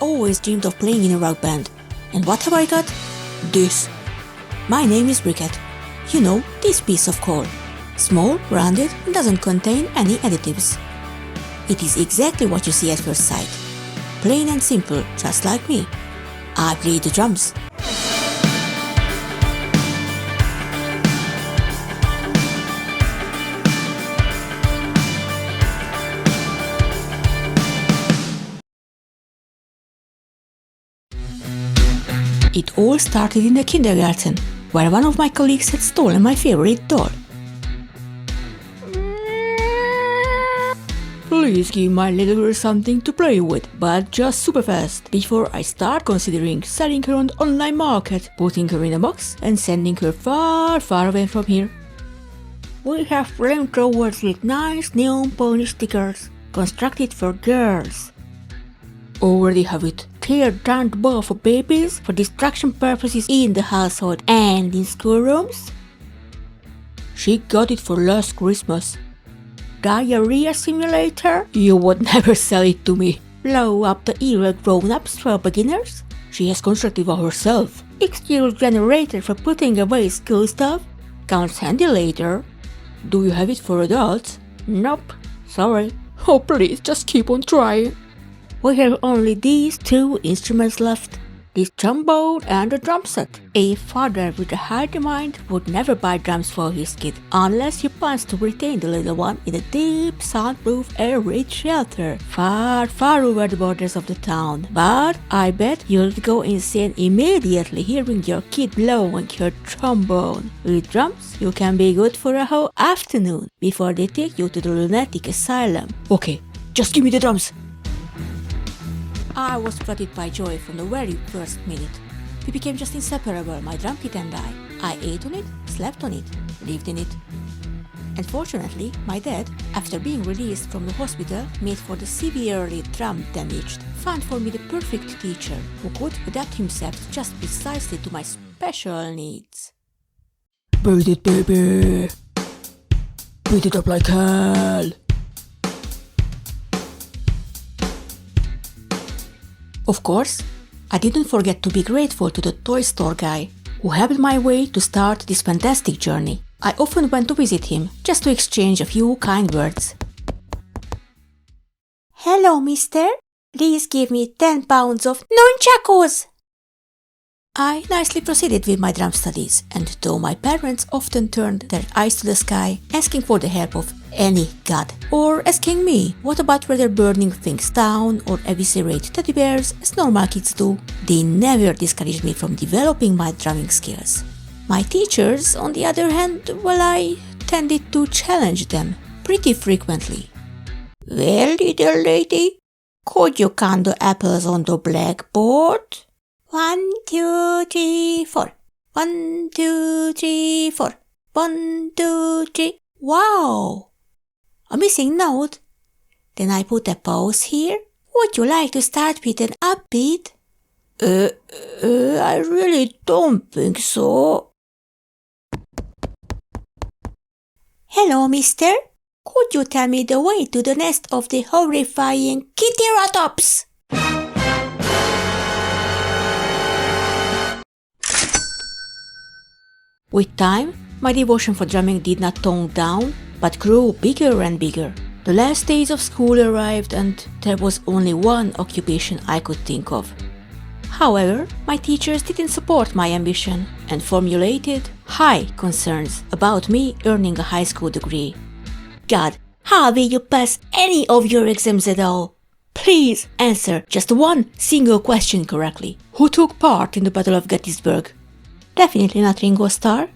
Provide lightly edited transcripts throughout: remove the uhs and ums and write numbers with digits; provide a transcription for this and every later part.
always dreamed of playing in a rock band. And what have I got? This. My name is Briquette. You know, this piece of coal. Small, rounded, and doesn't contain any additives. It is exactly what you see at first sight. Plain and simple, just like me. I play the drums. It all started in the kindergarten, where one of my colleagues had stolen my favorite doll. Please give my little girl something to play with, but just super fast, before I start considering selling her on the online market, putting her in a box and sending her far, far away from here. We have flamethrowers with nice neon pony stickers, constructed for girls. Already have it cleared down the ball for babies for distraction purposes in the household and in schoolrooms. She got it for last Christmas. Diarrhea simulator? You would never sell it to me. Blow up the evil grown-ups for beginners? She has constructed one herself. Excuse generator for putting away school stuff? Counts handy later. Do you have it for adults? Nope. Sorry. Oh please, just keep on trying. We have only these two instruments left. This trombone and a drum set. A father with a hearty mind would never buy drums for his kid unless he plans to retain the little one in a deep, soundproof, air-raid shelter far, far over the borders of the town. But I bet you'll go insane immediately hearing your kid blowing her trombone. With drums, you can be good for a whole afternoon before they take you to the lunatic asylum. Okay, just give me the drums. I was flooded by joy from the very first minute. We became just inseparable, my drum kit and I. I ate on it, slept on it, lived in it. Unfortunately, my dad, after being released from the hospital made for the severely drum damaged, found for me the perfect teacher who could adapt himself just precisely to my special needs. Beat it, baby! Beat it up like hell! Of course, I didn't forget to be grateful to the toy store guy who helped my way to start this fantastic journey. I often went to visit him just to exchange a few kind words. Hello, mister. Please give me 10 pounds of nunchakus. I nicely proceeded with my drum studies, and though my parents often turned their eyes to the sky, asking for the help of any god, or asking me what about whether burning things down or eviscerate teddy bears as normal kids do, they never discouraged me from developing my drumming skills. My teachers, on the other hand, well, I tended to challenge them pretty frequently. Well, little lady, could you count the apples on the blackboard? 1, 2, 3, 4. 1, 2, 3, 4. 1, 2, 3. Wow! A missing note? Then I put a pause here. Would you like to start with an upbeat? I really don't think so. Hello, mister. Could you tell me the way to the nest of the horrifying Kitteratops? With time, my devotion for drumming did not tone down, but grew bigger and bigger. The last days of school arrived and there was only one occupation I could think of. However, my teachers didn't support my ambition and formulated high concerns about me earning a high school degree. God, how will you pass any of your exams at all? Please answer just one single question correctly. Who took part in the Battle of Gettysburg? Definitely not Ringo Starr.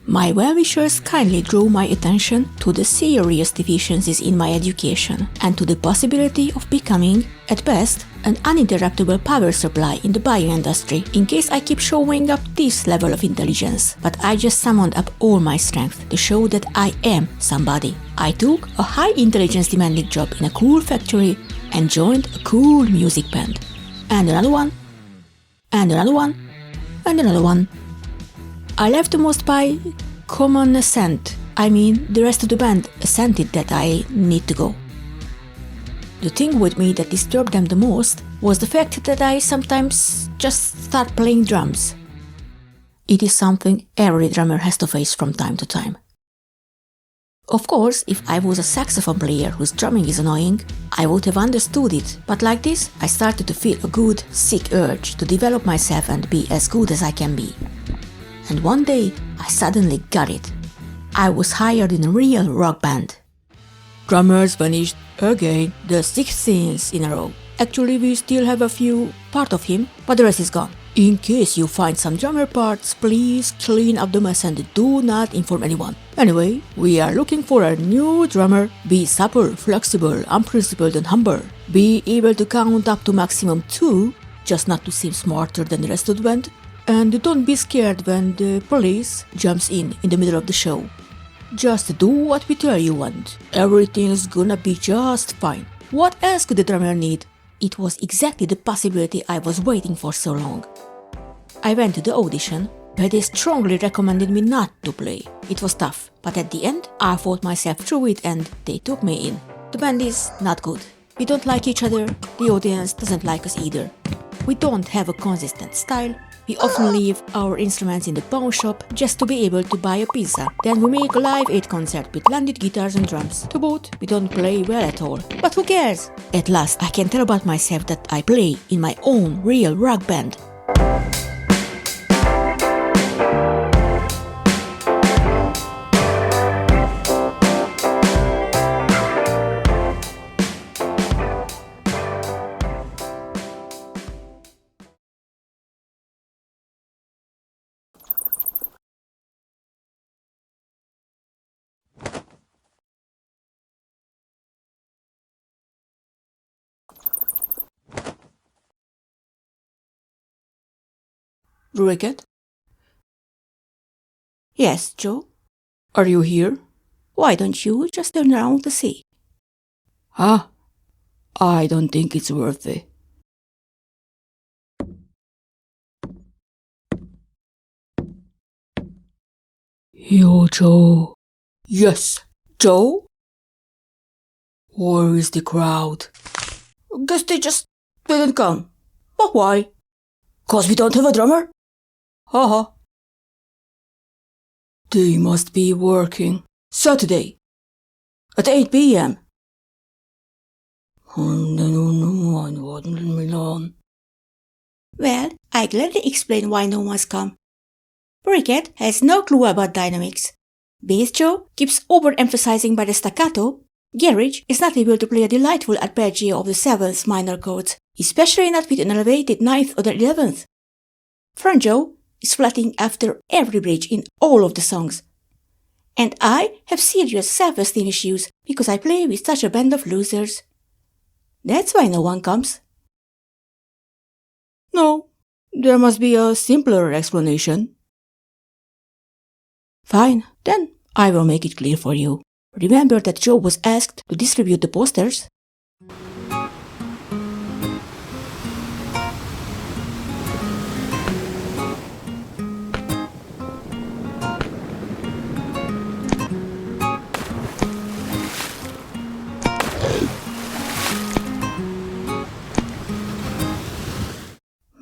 My well-wishers kindly drew my attention to the serious deficiencies in my education and to the possibility of becoming, at best, an uninterruptible power supply in the bio-industry in case I keep showing up this level of intelligence. But I just summoned up all my strength to show that I am somebody. I took a high-intelligence demanding job in a cool factory and joined a cool music band. And another one. And another one. And another one. I left the most by common assent. I mean, the rest of the band assented that I need to go. The thing with me that disturbed them the most was the fact that I sometimes just start playing drums. It is something every drummer has to face from time to time. Of course, if I was a saxophone player whose drumming is annoying, I would have understood it, but like this, I started to feel a good, sick urge to develop myself and be as good as I can be. And one day, I suddenly got it. I was hired in a real rock band. Drummers vanished again, the 16th in a row. Actually, we still have a few part of him, but the rest is gone. In case you find some drummer parts, please clean up the mess and do not inform anyone. Anyway, we are looking for a new drummer. Be supple, flexible, unprincipled and humble. Be able to count up to maximum 2, just not to seem smarter than the rest of the band. And don't be scared when the police jumps in the middle of the show. Just do what we tell you and everything's gonna be just fine. What else could the drummer need? It was exactly the possibility I was waiting for so long. I went to the audition, where they strongly recommended me not to play. It was tough, but at the end, I fought myself through it and they took me in. The band is not good. We don't like each other, the audience doesn't like us either. We don't have a consistent style. We often leave our instruments in the pawn shop just to be able to buy a pizza. Then we make a live aid concert with landed guitars and drums. To boot, we don't play well at all. But who cares? At last, I can tell about myself that I play in my own real rock band. Briquette? Yes, Joe? Are you here? Why don't you just turn around to see? Ah, I don't think it's worth it. Yo, Joe. Yes, Joe? Where is the crowd? Guess they just didn't come. But why? 'Cause we don't have a drummer? Haha. They must be working. Saturday. At 8 p.m. Well, I gladly explain why no one's come. Briquette has no clue about dynamics. Bass Joe keeps overemphasizing by the staccato. Garage is not able to play a delightful arpeggio of the 7th minor chords, especially not with an elevated 9th or the 11th. Front Joe is flatting after every bridge in all of the songs. And I have serious self-esteem issues because I play with such a band of losers. That's why no one comes. No, there must be a simpler explanation. Fine, then I will make it clear for you. Remember that Joe was asked to distribute the posters?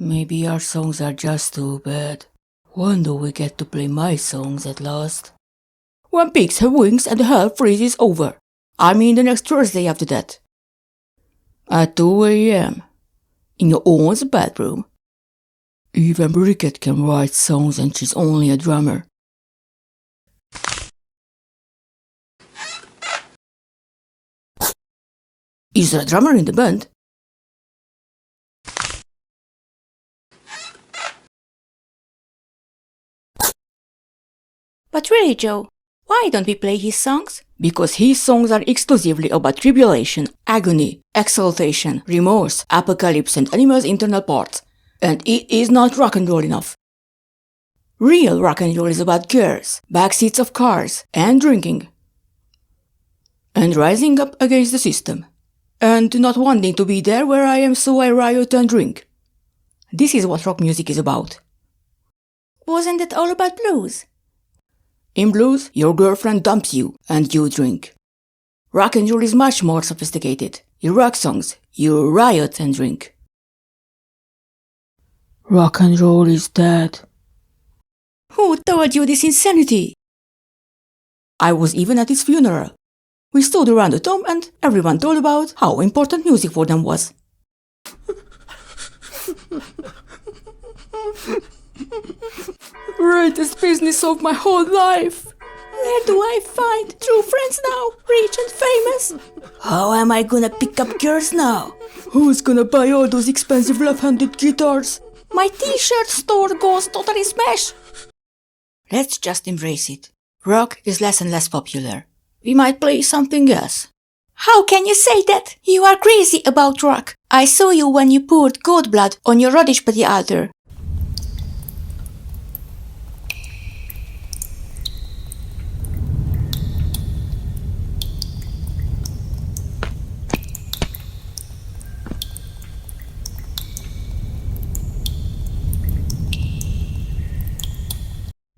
Maybe our songs are just too bad. When do we get to play my songs at last? When pigs have wings and the hell freezes over. I mean the next Thursday after that. At 2 a.m. In your own bedroom. Even Briquette can write songs and she's only a drummer. Is there a drummer in the band? But really, Joe, why don't we play his songs? Because his songs are exclusively about tribulation, agony, exaltation, remorse, apocalypse and animals' internal parts. And it is not rock and roll enough. Real rock and roll is about girls, backseats of cars, and drinking. And rising up against the system. And not wanting to be there where I am, so I riot and drink. This is what rock music is about. Wasn't it all about blues? In blues, your girlfriend dumps you and you drink. Rock and roll is much more sophisticated. You rock songs, you riot and drink. Rock and roll is dead. Who told you this insanity? I was even at his funeral. We stood around the tomb and everyone told about how important music for them was. Greatest business of my whole life. Where do I find true friends now, rich and famous? How am I gonna pick up girls now? Who's gonna buy all those expensive left-handed guitars? My t-shirt store goes totally smash. Let's just embrace it. Rock is less and less popular. We might play something else. How can you say that? You are crazy about rock. I saw you when you poured goat blood on your Radics Peti altar.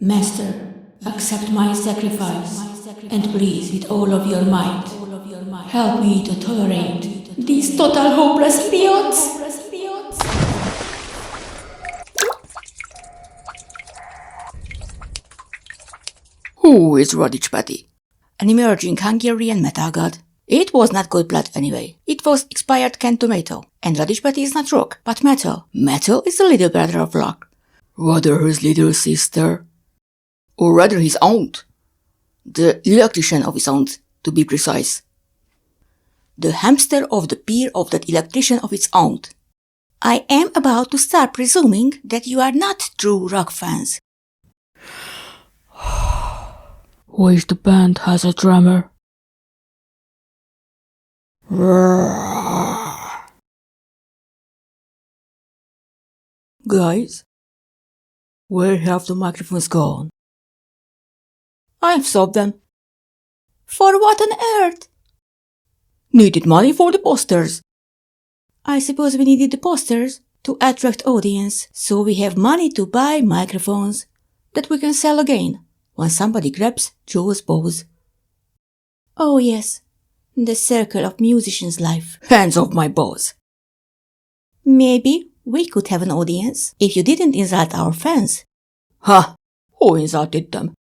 Master, accept my sacrifice, and please, with all of your might, help me to tolerate these total hopeless idiots. Who is Radics Peti? An emerging Hungarian metal god. It was not good blood anyway. It was expired canned tomato. And Radics Peti is not rock, but metal. Metal is the little brother of rock. Rather his little sister. Or rather his aunt. The electrician of his aunt, to be precise. The hamster of the peer of that electrician of its aunt. I am about to start presuming that you are not true rock fans. Wish the band has a drummer. Guys, where have the microphones gone? I've solved them. For what on earth? Needed money for the posters. I suppose we needed the posters to attract audience, so we have money to buy microphones that we can sell again when somebody grabs Joe's bows. Oh yes, the circle of musicians' life. Hands off my bows. Maybe we could have an audience if you didn't insult our fans. Ha! Who insulted them?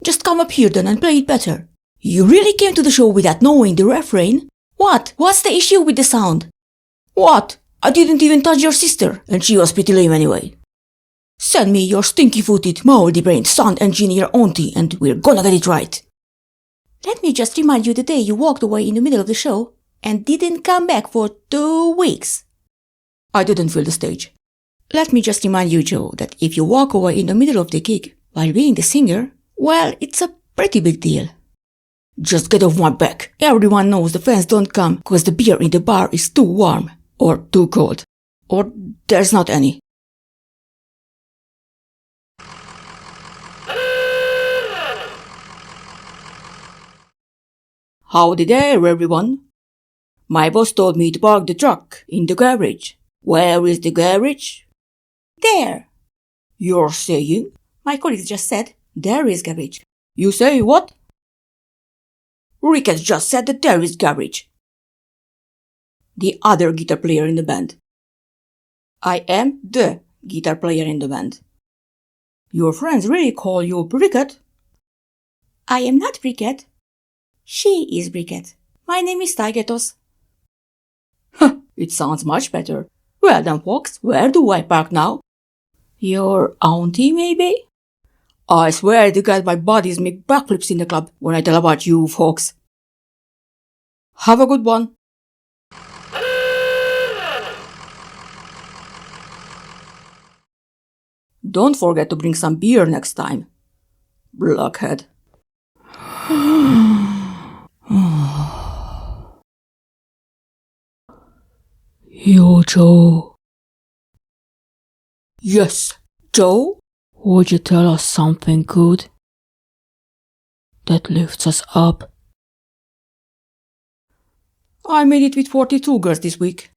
Just come up here then and play it better. You really came to the show without knowing the refrain? What? What's the issue with the sound? What? I didn't even touch your sister, and she was pretty lame anyway. Send me your stinky-footed, moldy-brained sound engineer auntie and we're gonna get it right. Let me just remind you the day you walked away in the middle of the show and didn't come back for 2 weeks. I didn't fill the stage. Let me just remind you, Joe, that if you walk away in the middle of the gig while being the singer, well, it's a pretty big deal. Just get off my back. Everyone knows the fans don't come because the beer in the bar is too warm, or too cold, or there's not any. Howdy there, everyone. My boss told me to park the truck in the garage. Where is the garage? There. You're saying? My colleagues just said, there is garage. You say what? Briquette just said that there is garage. The other guitar player in the band. I am the guitar player in the band. Your friends really call you Briquette? I am not Briquette. She is Briquette. My name is Tigetos. Huh, it sounds much better. Well then, folks, where do I park now? Your auntie, maybe? I swear to God my buddies make backflips in the club when I tell about you folks. Have a good one. Don't forget to bring some beer next time. Blockhead. You, Joe. Yes, Joe? Would you tell us something good that lifts us up? I made it with 42 girls this week.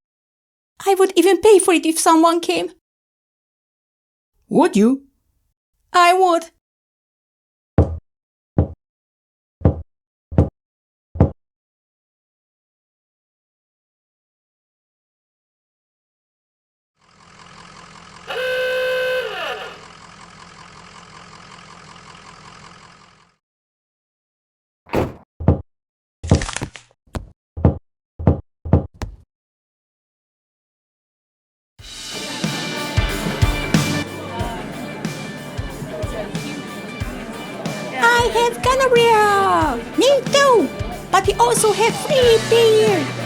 I would even pay for it if someone came. Would you? I would. have gonorrhea! Me too! But we also have free beer!